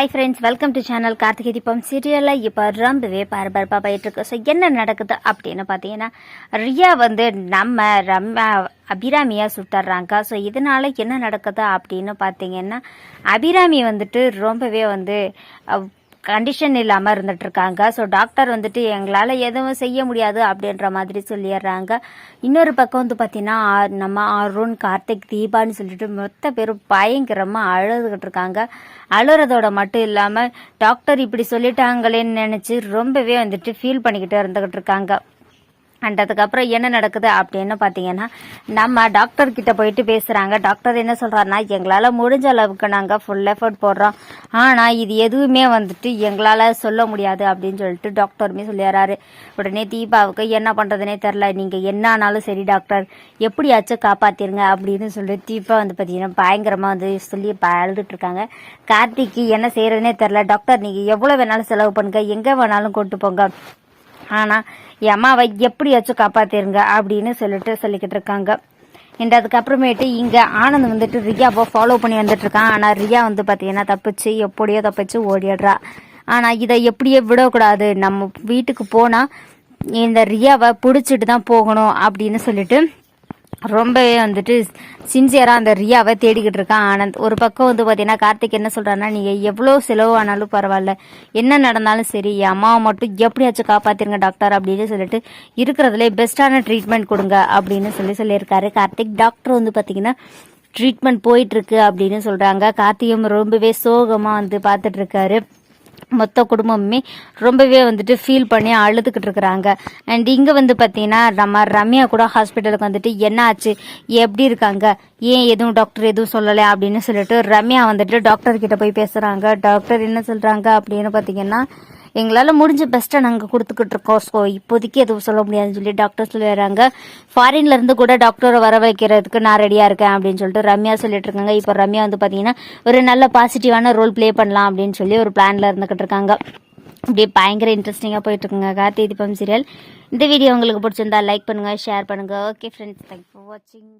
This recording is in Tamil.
Hi friends, welcome to channel Karthigai Deepam சீரியலில் இப்போ ரொம்பவே பரபரப்பாக போயிட்டுருக்கு. ஸோ என்ன நடக்குது அப்படின்னு பார்த்தீங்கன்னா, ரியா வந்து நம்ம அபிராமியாக சுட்டுறாங்க. ஸோ இதனால என்ன நடக்குது அப்படின்னு பார்த்தீங்கன்னா, அபிராமி வந்துட்டு ரொம்பவே வந்து கண்டிஷன் இல்லாமல் இருந்துகிட்ருக்காங்க. ஸோ டாக்டர் வந்துட்டு எங்களால் எதுவும் செய்ய முடியாது அப்படின்ற மாதிரி சொல்லிடுறாங்க. இன்னொரு பக்கம் வந்து பார்த்தீங்கன்னா, நம்ம அருண், கார்த்திக், தீபான்னு சொல்லிட்டு மொத்த பேரும் பயங்கரமாக அழுதுகிட்டு இருக்காங்க. அழுறதோட மட்டும் இல்லாமல் டாக்டர் இப்படி சொல்லிட்டாங்களேன்னு நினச்சி ரொம்பவே வந்துட்டு ஃபீல் பண்ணிக்கிட்டு இருந்துக்கிட்டு இருக்காங்க. அண்ட் அதுக்கப்புறம் என்ன நடக்குது அப்படின்னு பார்த்தீங்கன்னா, நம்ம டாக்டர்கிட்ட போயிட்டு பேசுகிறாங்க. டாக்டர் என்ன சொல்கிறாருன்னா, எங்களால் முடிஞ்ச அளவுக்கு நாங்கள் ஃபுல் எஃபர்ட் போடுறோம், ஆனால் இது எதுவுமே வந்துட்டு எங்களால் சொல்ல முடியாது அப்படின்னு சொல்லிட்டு டாக்டருமே சொல்லிடுறாரு. உடனே தீபாவுக்கு என்ன பண்ணுறதுனே தெரில, நீங்கள் என்ன ஆனாலும் சரி டாக்டர், எப்படியாச்சும் காப்பாற்றிருங்க அப்படின்னு சொல்லிட்டு தீபா வந்து பார்த்தீங்கன்னா பயங்கரமாக வந்து சொல்லி அழுதுட்டு இருக்காங்க. கார்த்திக்கு என்ன செய்கிறதுனே தெரில, டாக்டர் நீங்கள் எவ்வளோ வேணாலும் செலவு பண்ணுங்க, எங்கே வேணாலும் கொண்டு போங்க, ஆனால் என் அம்மாவை எப்படியாச்சும் காப்பாற்றிருங்க அப்படின்னு சொல்லிக்கிட்டு இருக்காங்க. அண்ட் அதுக்கப்புறமேட்டு இங்கே ஆனந்த் வந்துட்டு ரியாவை ஃபாலோ பண்ணி வந்துட்டு இருக்கான். ஆனால் ரியா வந்து பார்த்தீங்கன்னா எப்படியோ தப்பிச்சு ஓடிடுறா. ஆனால் இதை எப்படியோ விடக்கூடாது, நம்ம வீட்டுக்கு போனால் இந்த ரியாவை பிடிச்சிட்டு தான் போகணும் அப்படின்னு சொல்லிட்டு ரொம்பவே வந்துட்டு சின்சியராக அந்த ரியாவை தேடிக்கிட்டு இருக்கான் ஆனந்த். ஒரு பக்கம் வந்து பார்த்தீங்கன்னா, கார்த்திக் என்ன சொல்கிறான்னா, நீங்கள் எவ்வளோ செலவு ஆனாலும் பரவாயில்ல, என்ன நடந்தாலும் சரி, என் அம்மாவை மட்டும் எப்படியாச்சும் காப்பாற்றிருங்க டாக்டர் அப்படின்னு சொல்லிட்டு இருக்கிறதுலே பெஸ்ட்டான ட்ரீட்மெண்ட் கொடுங்க அப்படின்னு சொல்லியிருக்காரு கார்த்திக். டாக்டர் வந்து பார்த்தீங்கன்னா ட்ரீட்மெண்ட் போயிட்டுருக்கு அப்படின்னு சொல்கிறாங்க. கார்த்தியும் ரொம்பவே சோகமாக வந்து பார்த்துட்ருக்காரு. மொத்த குடும்பமுமே ரொம்பவே வந்துட்டு ஃபீல் பண்ணி அழுதுகிட்டு இருக்கிறாங்க. அண்ட் இங்கே வந்து பார்த்தீங்கன்னா, நம்ம ரம்யா கூட ஹாஸ்பிட்டலுக்கு வந்துட்டு என்ன ஆச்சு, எப்படி இருக்காங்க, ஏன் எதுவும் டாக்டர் எதுவும் சொல்லலை அப்படின்னு சொல்லிட்டு ரம்யா வந்துட்டு டாக்டர்கிட்ட போய் பேசுகிறாங்க. டாக்டர் என்ன சொல்கிறாங்க அப்படின்னு பார்த்தீங்கன்னா, எங்களால் முடிஞ்ச பெஸ்ட்டை நாங்கள் கொடுத்துக்கிட்டு இருக்கோம், ஸோ இப்போதைக்கு எதுவும் சொல்ல முடியாதுன்னு சொல்லி டாக்டர் சொல்லிடுறாங்க. ஃபாரின்லேருந்து கூட டாக்டரை வர வைக்கிறதுக்கு நான் ரெடியாக இருக்கேன் அப்படின்னு சொல்லிட்டு ரம்யா சொல்லிட்டு இருக்காங்க. இப்போ ரம்யா வந்து பார்த்தீங்கன்னா ஒரு நல்ல பாசிட்டிவான ரோல் ப்ளே பண்ணலாம் அப்படின்னு சொல்லி ஒரு பிளானில் இருந்துக்கிட்டு இருக்காங்க. அப்படியே பயங்கர இன்ட்ரெஸ்டிங்காக போயிட்டுருக்குங்க கார்த்திகை தீபம் சீரியல். இந்த வீடியோ உங்களுக்கு பிடிச்சிருந்தா லைக் பண்ணுங்கள், ஷேர் பண்ணுங்கள். ஓகே ஃப்ரெண்ட்ஸ், தேங்க்ஸ் ஃபார் வாட்சிங்.